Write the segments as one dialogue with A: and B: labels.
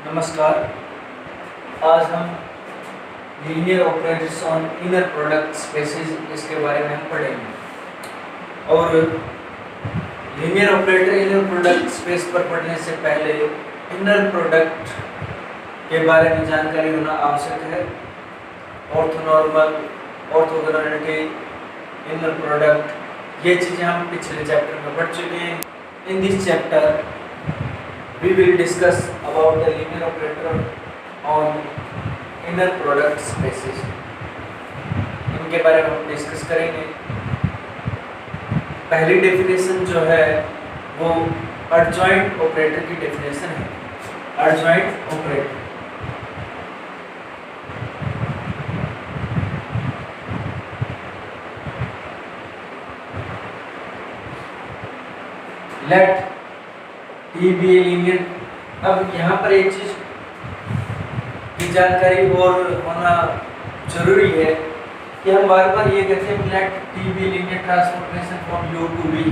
A: नमस्कार। आज हम linear operators on inner product spaces इसके बारे में हम पढ़ेंगे। और linear operator inner product space पर पढ़ने से पहले इनर प्रोडक्ट के बारे में जानकारी होना आवश्यक है। ऑर्थोनॉर्मल, ऑर्थोगोनैलिटी, इनर प्रोडक्ट, ये चीज़ें हम पिछले चैप्टर में पढ़ चुके हैं। In this chapter we will discuss about the linear operator on inner product spaces। इनके बारे में हम डिस्कस करेंगे। पहली डेफिनेशन जो है वो एडजॉइंट ऑपरेटर की डेफिनेशन है। Adjoint operator let T be linear. अब यहाँ पर एक चीज की जानकारी और होना जरूरी है कि हम बार बार ये कहते हैं let T be linear transformation from U to B.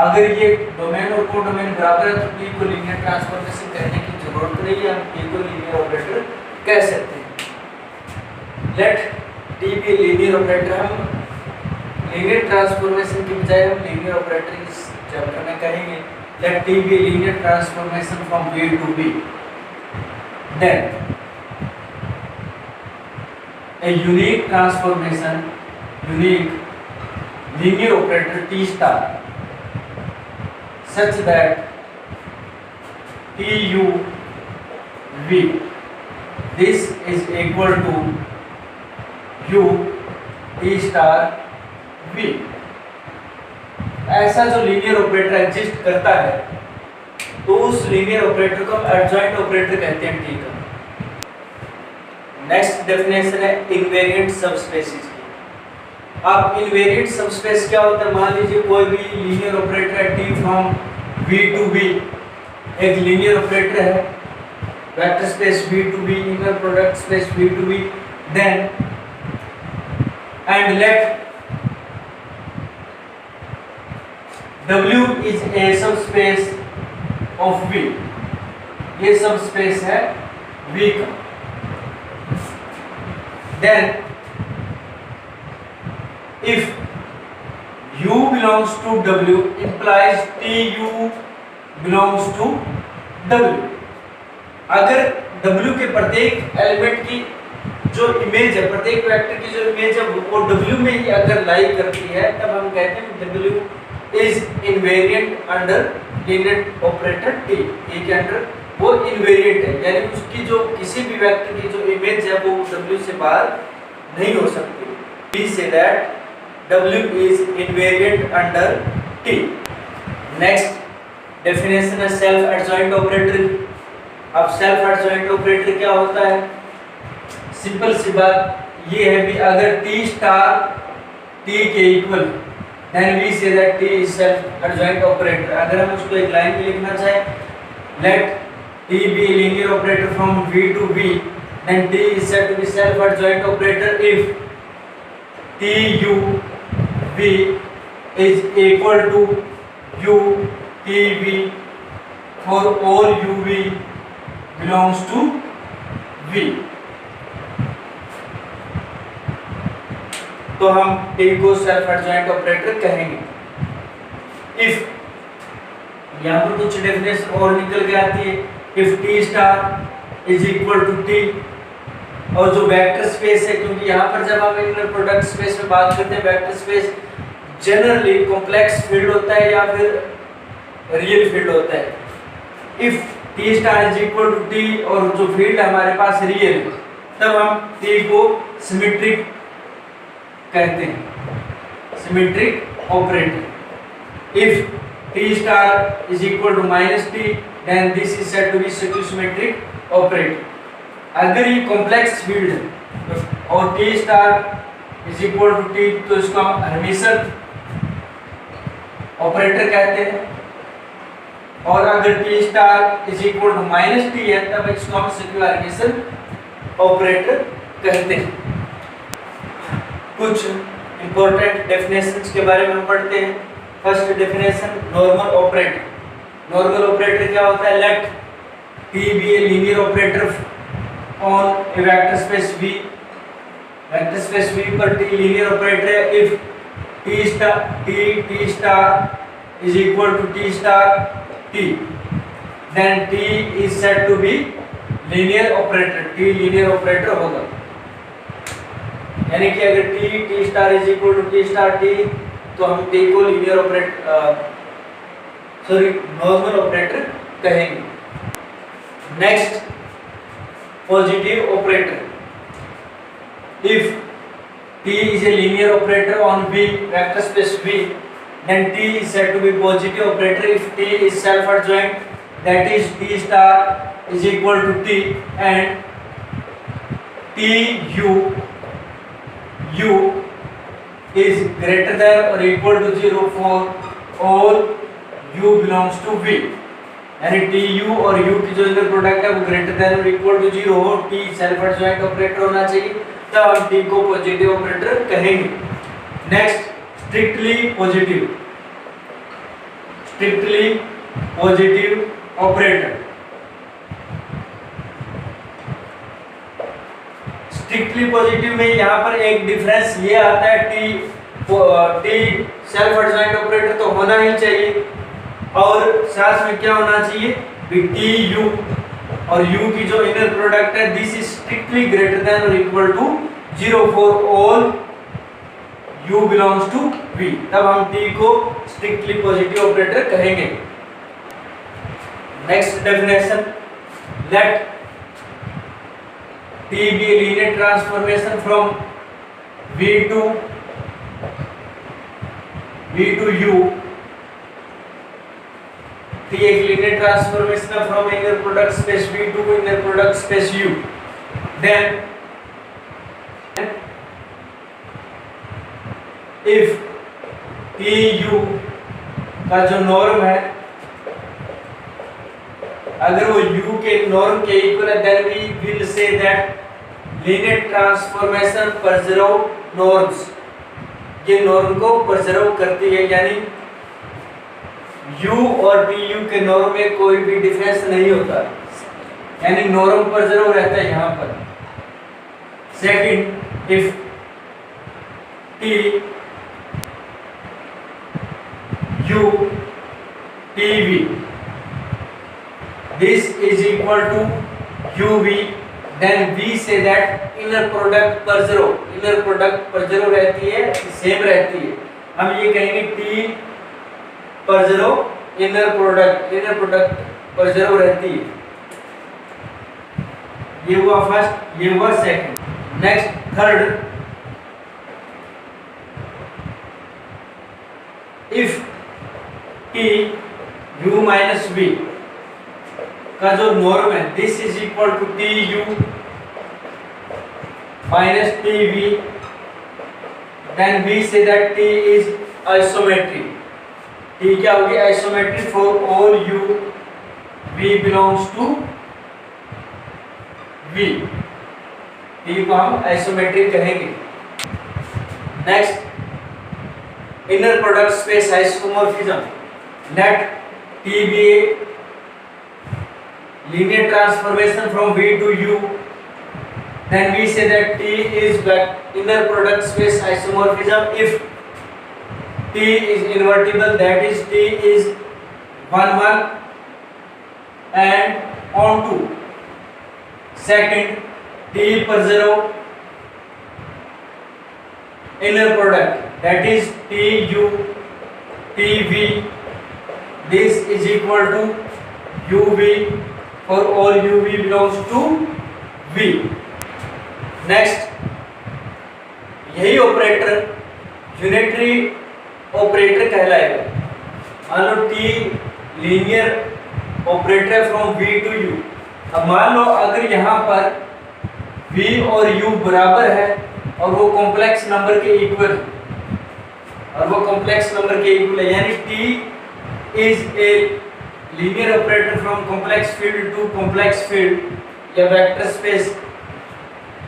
A: अगर ये डोमेन और को डोमेन बराबर है तो टी को लीनियर ट्रांसफॉर्मेशन कहने की जरूरत नहीं है, हम टी को लीनियर ऑपरेटर कह सकते हैं। Let T be linear operator, हम लीनियर ट्रांसफॉर्मेशन की बजाय हम लीनियर ऑपरेटर इस चैप्टर में कहेंगे। Let T be a linear transformation from V to B. Then a unique transformation, unique linear operator T star such that T U V, this is equal to U T star V। ऐसा जो linear operator exist करता है तो उस linear operator को हम adjoint operator कहते हैं। ठीक है। नेक्स्ट डेफिनेशन है इनवेरिएंट सबस्पेसेस की। अब इनवेरिएंट सबस्पेस क्या होता है? मान लीजिए कोई भी लीनियर ऑपरेटर है T from V to B, एक लीनियर ऑपरेटर है vector space V to B, inner product space V to B, then and let W is a subspace of V। ये सबस्पेस है V का। Then if U belongs to W implies TU belongs to W। अगर W के प्रत्येक element की जो image है, प्रत्येक वेक्टर की जो इमेज है वो W में ही अगर लाई करती है तब हम कहते हैं W is invariant under linear operator T। A के अंडर वो इनवेरिएंट है, यानी उसकी जो किसी भी वेक्टर की जो इमेज है वो W से बाहर नहीं हो सकती। We say that W is invariant under T। Next definition है सेल्फ एडजॉइंट ऑपरेटर। अब सेल्फ एडजॉइंट ऑपरेटर क्या होता है? सिंपल सी बात ये है भी अगर T स्टार T के equal then we say that T is self adjoint operator। अगर हम उसको एक लाइन में लिखना चाहें let T be a linear operator from V to B, then T is said to be self adjoint operator if T U V is equal to U T V for all U V belongs to V। तो हम T को self adjoint operator कहेंगे। If यहाँ पर कुछ definition और निकल के आती है, if T star is equal to T, और जो वेक्टर स्पेस है, क्योंकि यहाँ पर जब हम इनर प्रोडक्ट स्पेस में बात करते हैं vector space generally complex field होता है या फिर रियल फील्ड होता है। If T star is equal to T और जो फील्ड हमारे पास रियल है तब हम T को सिमेट्रिक कहते हैं, symmetric operator. If T star is equal to minus T then this is said to be symmetric operator. अगर ये कॉम्प्लेक्स फील्ड है और T star is equal to T तो इसको हम हर्मिशन ऑपरेटर कहते हैं, और अगर T star is equal to minus T है तब इसको हम सिक्योर हर्मिशन ऑपरेटर कहते हैं। कुछ इंपॉर्टेंट डेफिनेशंस के बारे में हम पढ़ते हैं। First definition normal operator. Normal operator क्या होता है? Let T be a linear operator on a vector space V. Vector space V पर T लीनियर ऑपरेटर है if T star is equal to T star T, then T is said to be linear operator. T linear operator होगा, यानी कि अगर T star is equal to T star T तो हम T को linear operator normal operator कहेंगे. Next positive operator. If T is a linear operator on V, vector space V, then T is said to be positive operator if T is self-adjoint, that is T star is equal to T and U is greater than or equal to 0 for all U belongs to V. यानी TU और U की जो inner product है वो greater than और equal to 0 हो, T self adjoint operator होना चाहिए, तब हम T को पॉजिटिव ऑपरेटर कहेंगे. Next strictly positive operator. Strictly positive में यहाँ पर एक डिफरेंस ये आता है, T सेल्फ एडजॉइंट ऑपरेटर तो होना ही चाहिए और साथ में क्या होना चाहिए, T U और U की जो इनर प्रोडक्ट है this is strictly greater than और equal to 0 for all U belongs to V, तब हम T को स्ट्रिक्टली पॉजिटिव ऑपरेटर कहेंगे. Next definition, let T be a linear transformation from V to U. T एक linear transformation है from inner product space V to inner product space U. Then if TU का जो norm है अगर वो U के norm के equal है then we will say that linear transformation preserve norms. ये नॉर्म को preserve करती है, यानी U और TU के नॉर्म में कोई भी डिफरेंस नहीं होता, यानी नॉर्म preserve रहता है यहाँ पर. Second, if TU TV this is equal to UV, then we say that inner product preserve रहती है, सेम रहती है. हम ये कहेंगे T preserve inner product preserve रहती है. ये हुआ फर्स्ट, ये हुआ second. Next third, if T U minus V का जो नॉर्म है this is equal to TU minus TV, then we say that T is isometric. T क्या होगी, isometric for all U V belongs to V. T को हम isometric कहेंगे. Next, inner product space isomorphism. Let T be a linear transformation from V to U, then we say that T is inner product space isomorphism if T is invertible, that is T is 1 1 and on 2. Second, T preserve inner product, that is TU TV, this is equal to UV for all UV belongs to V. Next, यही operator unitary operator कहलाएगा. मान लो T linear operator from V to U. अब मान लो अगर यहाँ पर V और U बराबर है और वो कॉम्प्लेक्स नंबर के इक्वल है, यानी T is a linear operator from complex field to complex field या वेक्टर स्पेस,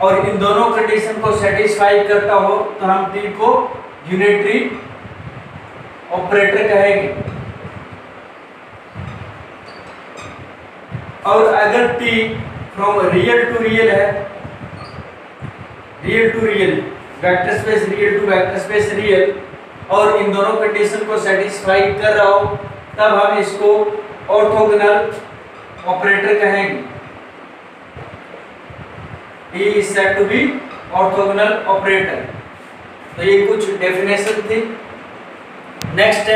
A: और इन दोनों कंडीशन को सेटिस्फाई करता हो तो हम T को यूनिटरी ऑपरेटर कहेंगे. और अगर t from real to real है, real to real, vector space real to vector space real, और इन दोनों कंडीशन को सेटिस्फाई कर रहा हो, तब हम इसको ऑर्थोगोनल ऑपरेटर कहेंगे। T is said to be orthogonal operator। तो ये कुछ डेफिनेशन थी। नेक्स्ट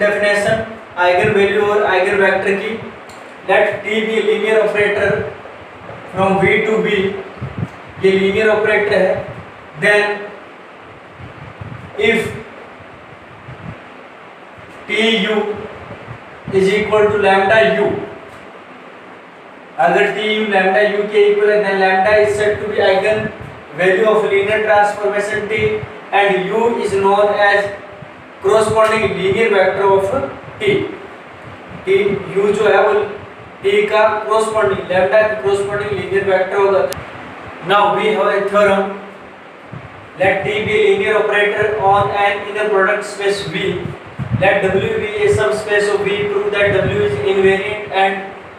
A: डेफिनेशन आइगन वैल्यू और आइगन वेक्टर की। लेट T be linear operator from V to B, ये लीनियर ऑपरेटर है। Then if TU is equal to lambda U, अगर TU lambda U के इक्वल है, then lambda is said to be eigen value of linear transformation T and U is known as corresponding linear vector of T। T U जो है वो T का corresponding, lambda का corresponding linear vector होगा। Now we have a theorem, let T be a linear operator on an inner product space V, let W be a subspace of V, prove that W is invariant and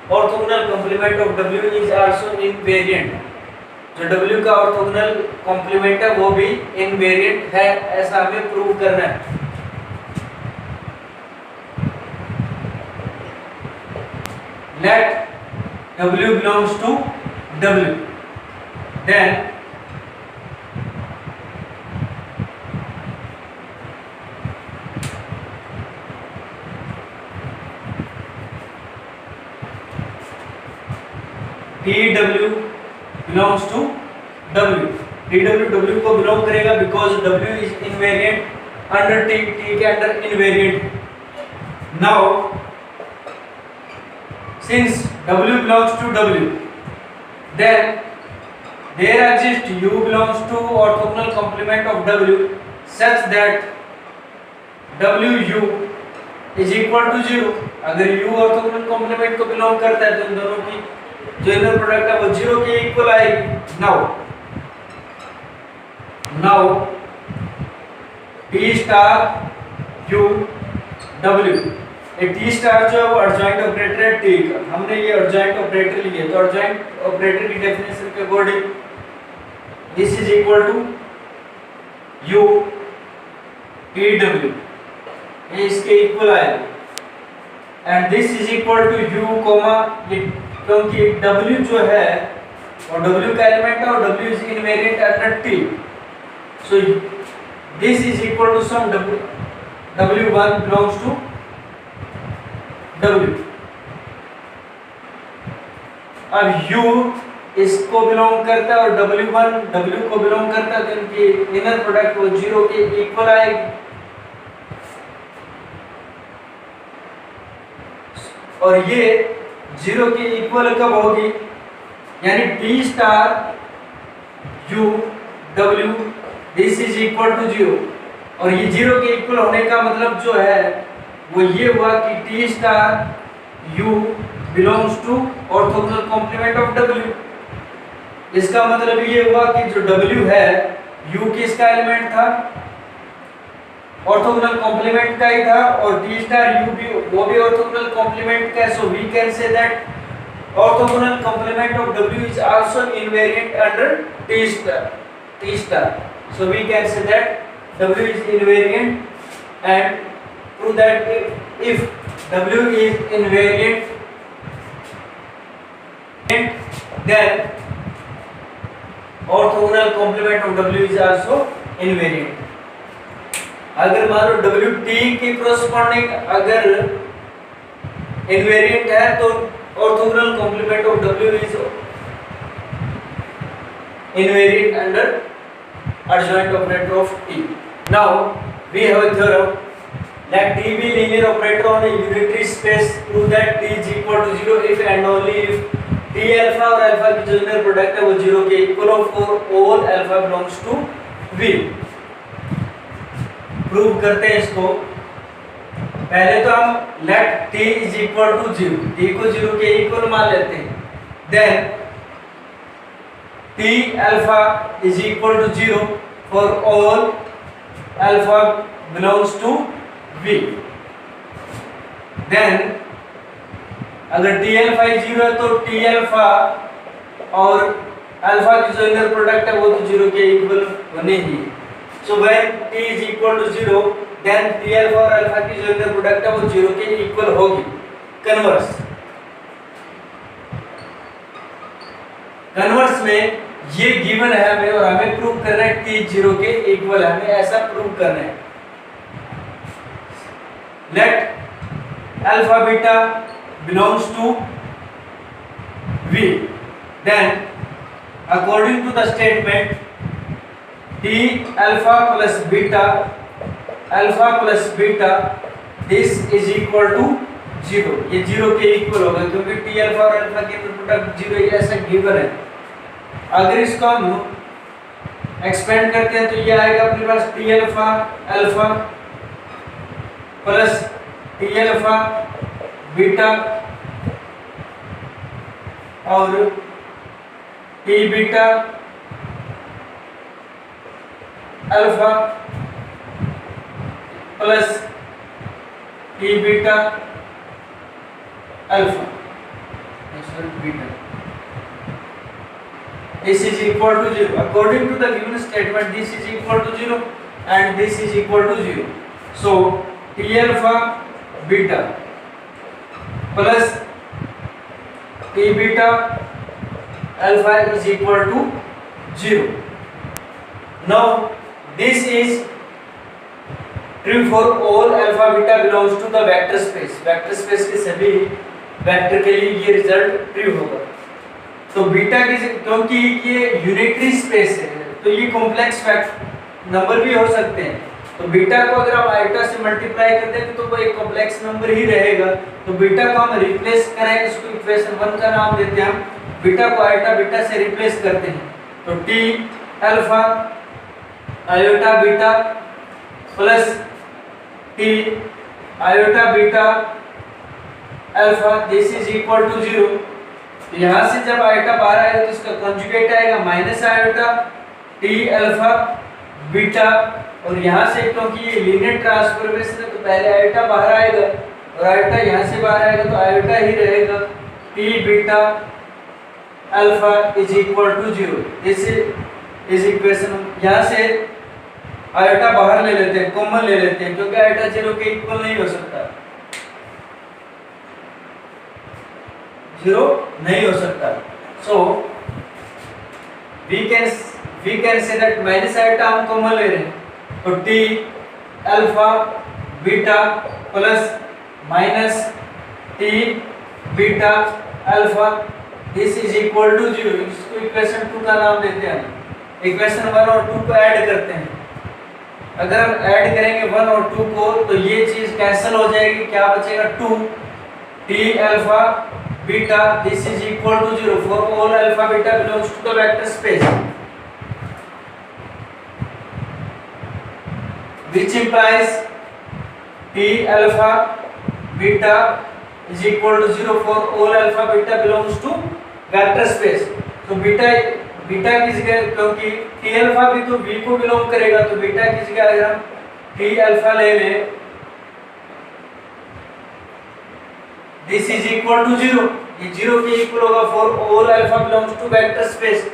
A: orthogonal complement of W is also invariant। जो W का orthogonal complement है वो भी invariant है, ऐसा हमें prove करना है। Let W belongs to W, then TW belongs to W। TW W को बिलोंग करेगा because W is invariant under T, T के under invariant। Now since W belongs to W, then there exists U belongs to orthogonal complement of W such that WU is equal to 0। अगर U orthogonal complement को belong करता है तो इन दोनों की जो inner product है वो 0 के इक्वल आएगी। Now T star U W, एक T स्टार जो है वो एडजॉइंट ऑपरेटर है T का। हमने ये एडजॉइंट ऑपरेटर लिए, तो एडजॉइंट ऑपरेटर की डेफिनेशन के according this is equal to U TW, ये इसके इक्वल आएगा। And this is equal to U comma, क्योंकि W जो है और W का एलिमेंट है और W is invariant under T, so this is equal to some W1 belongs to W। अब U इसको बिलोंग करता है और W1 W को बिलोंग करता है, तो इनकी इनर प्रोडक्ट वो 0 के इक्वल आएगी। और ये 0 के इक्वल कब होगी, यानी T star U W this is equal to 0। और ये 0 के इक्वल होने का मतलब जो है वो ये हुआ कि T star U belongs to orthogonal complement of W। इसका मतलब ये हुआ कि जो W है U किसका एलिमेंट था, ऑर्थोगोनल कॉम्प्लीमेंट का ही था, और T स्टार U भी वो भी ऑर्थोगोनल कॉम्प्लीमेंट का है। So we can say that orthogonal complement of W is also invariant under T star. So we can say that W is invariant and prove that if W is invariant, then orthogonal complement of W is also invariant। अगर मान लो W T के corresponding अगर invariant है तो orthogonal complement of W is invariant under adjoint operator of T। Now we have a theorem, let T be linear operator on a unitary space, prove that T is equal to 0 if and only if T alpha और alpha की जो inner product है वो 0 के equal of for all alpha belongs to V। Prove करते हैं इसको। पहले तो हम let T is equal to 0, T को 0 के equal मान लेते हैं। Then T alpha is equal to 0 for all alpha belongs to V। Then अगर टी अल्फा 0 है तो टी अल्फा और अल्फा की जो इनर प्रोडक्ट है वो तो 0 के इक्वल होने ही। So when t is equal to 0 then T alpha और अल्फा की जो इनर प्रोडक्ट है वो 0 के इक्वल होगी। कन्वर्स में ये गिवन है हमें और हमें प्रूव करना है t 0 के इक्वल है, हमें ऐसा प्रूव करना है। Let alpha beta belongs to v, then according to the statement t alpha plus beta this is equal to 0, ये 0 के इक्वल होगा क्योंकि t अल्फा और अल्फा के प्रोडक्ट 0 ये ऐसा गिवन है। अगर इसको हम एक्सपेंड करते हैं तो ये आएगा अपने पास t alpha plus t alpha beta और t beta alpha plus t beta alpha beta. This is equal to 0. According to the given statement, this is equal to 0 and this is equal to 0. So t alpha beta plus t beta alpha is equal to 0. Now this is true for all alpha beta belongs to the vector space. Vector space के सभी vector के लिए ये result true होगा। तो beta की क्योंकि ये यूनिटरी स्पेस है तो ये कॉम्प्लेक्स नंबर भी हो सकते हैं। तो बीटा को अगर आप आइटा से मल्टीप्लाई कर दें तो वो एक कॉम्प्लेक्स नंबर ही रहेगा। तो बीटा को हम रिप्लेस करें, इसको इक्वेशन 1 का नाम देते हैं हम। बीटा को आइटा बीटा से रिप्लेस करते हैं तो T alpha iota beta plus T iota beta alpha this is equal to 0। यहाँ से जब आयोटा बाहर आएगा तो इसका कंजुगेट आएगा minus iota T alpha beta, और यहाँ से क्योंकि ये लीनियर ट्रांसफॉर्मेशन है तो पहले आयोटा बाहर आएगा और आयोटा यहाँ से बाहर आएगा तो आयोटा ही रहेगा T beta alpha is equal to 0। This is equation. यहाँ से आयोटा बाहर ले लेते हैं, कॉमन ले लेते हैं क्योंकि आयोटा 0 के इक्वल नहीं हो सकता, 0 नहीं हो सकता। So we can say that minus iota हम कॉमन ले रहे हैं तो T alpha beta plus minus T beta alpha this is equal to 0। इसको इक्वेशन 2 का नाम देते हैं। इक्वेशन 1 और 2 को ऐड करते हैं। अगर हम ऐड करेंगे 1 और 2 को तो ये चीज कैंसिल हो जाएगी, क्या बचेगा 2 T alpha beta this is equal to 0 for all alpha beta belongs to the vector space, which implies t alpha beta is equal to 0 for all alpha beta belongs to vector space। तो beta की जगह क्योंकि t alpha भी तो v को belong करेगा तो beta की जगह अगर हम t alpha ले लें this is equal to 0, ये 0 के इक्वल होगा for all alpha belongs to vector space।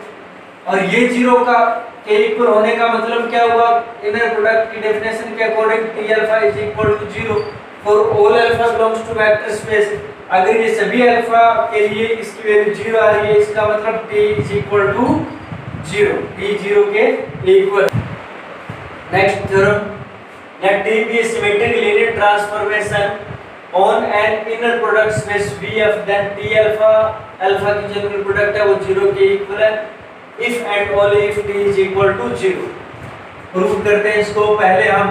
A: और ये 0 का के इक्वल होने का मतलब क्या हुआ, इनर प्रोडक्ट की डेफिनेशन के according T alpha is equal to 0 for all alpha belongs to vector space. अगर ये सभी अल्फा के लिए इसकी वैल्यू 0 आ रही है इसका मतलब T is equal to 0, T 0 के equal. Next theorem, let T be a symmetric linear transformation on an inner product space VF then T alpha की जो इनर प्रोडक्ट है वो 0 के इक्वल है if and only if t is equal to 0। Prove करते हैं इसको। पहले हम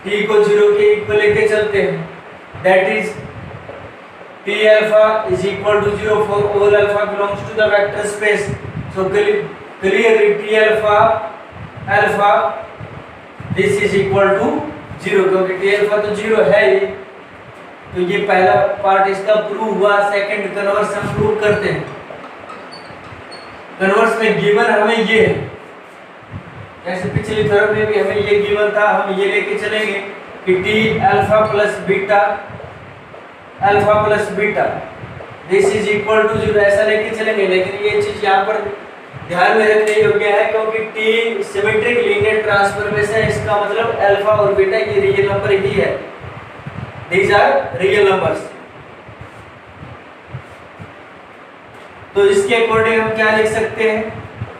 A: t को 0 के इक्वल लेके चलते हैं, that is t alpha is equal to 0 for all alpha belongs to the vector space। so clearly t alpha this is equal to 0 क्योंकि t alpha तो 0 है ही। तो ये पहला पार्ट इसका प्रूव हुआ। सेकंड कन्वर्स हम प्रूव करते हैं। कन्वर्स में गिवन हमें ये है, जैसे पिछली थ्योरम में भी हमें ये गिवन था, हम ये लेके चलेंगे कि T alpha plus beta alpha plus beta this is equal to 0 ऐसा लेके चलेंगे, लेकिन ये चीज यहाँ पर ध्यान में रखने योग्य है क्योंकि टी सिमेट्रिक लीनियर ट्रांसफॉर्मेशन है, इसका मतलब अल्फा और बीटा ये रियल नंबर ही है, दीज आर रियल नंबर्स। तो इसके अकॉर्डिंग हम क्या लिख सकते हैं,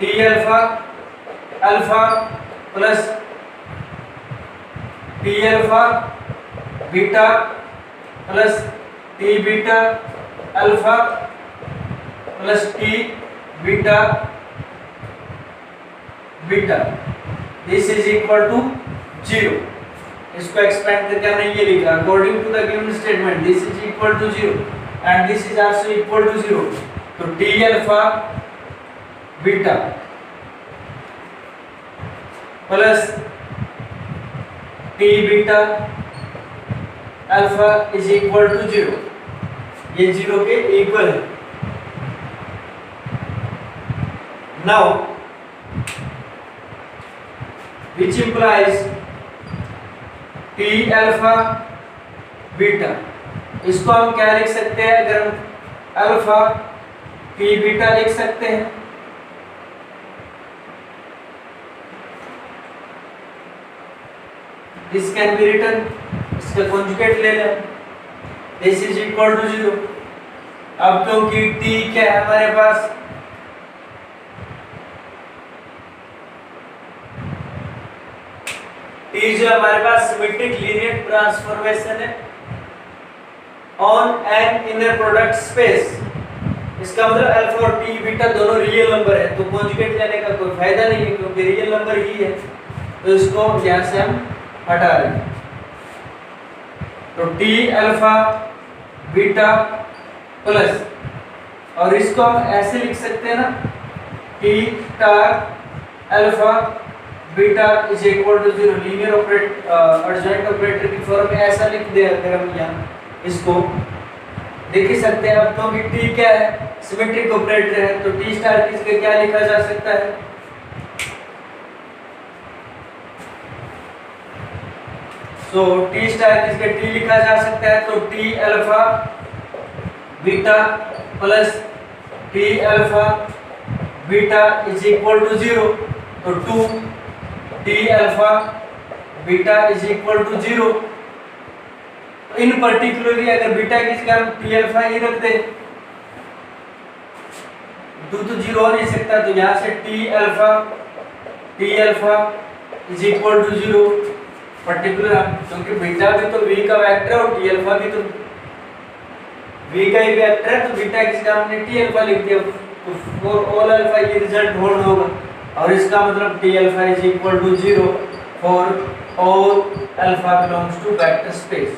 A: T alpha alpha plus T alpha beta plus T beta alpha plus T beta beta this is equal to 0। इसको एक्सपेंड करके हमने ये लिखा according to the given statement this is equal to 0 and this is also equal to 0। तो T alpha beta plus T beta alpha is equal to 0, ये 0 के equal है। Now which implies T alpha beta, इसको हम क्या लिख सकते हैं, अगर हम अल्फा T बीटा लिख सकते हैं, this can be written, इसका कॉन्जुगेट ले लें, this is equal to 0। अब क्योंकि T क्या है हमारे पास, T जो हमारे पास सिमेट्रिक लीनियर ट्रांसफॉर्मेशन है on an inner product space, इसका मतलब अल्फा और टी बीटा दोनों रियल नंबर है, तो कॉन्जुगेट लेने का कोई फायदा नहीं है क्योंकि रियल नंबर ही है, तो इसको यहां से हम हटा रहे हैं। तो टी अल्फा बीटा प्लस, और इसको हम ऐसे लिख सकते हैं ना, T star alpha beta is equal to 0, linear adjoint operator की फॉर्म में ऐसा लिख दे, अगर हम यहाँ इसको देख ही सकते हैं। अब क्योंकि टी क्या है, सिमेट्रिक ऑपरेटर है, तो टी स्टार किसके क्या लिखा जा सकता है, सो टी स्टार किसके टी लिखा जा सकता है, तो T alpha beta plus T alpha beta is equal to 0, तो 2 T alpha beta is equal to 0। In particularly अगर बीटा की जगह हम टी अल्फा ही रख दें, 2 तो 0 हो नहीं सकता, तो यहाँ से T alpha is equal to 0 particular, क्योंकि बीटा भी तो v का वेक्टर है और टी अल्फा भी तो v का ही वेक्टर है, तो बीटा की जगह हमने टी अल्फा लिख दिया, तो फॉर ऑल अल्फा ये रिजल्ट होल्ड होगा, और इसका मतलब T alpha is equal to 0 for all alpha belongs to vector space.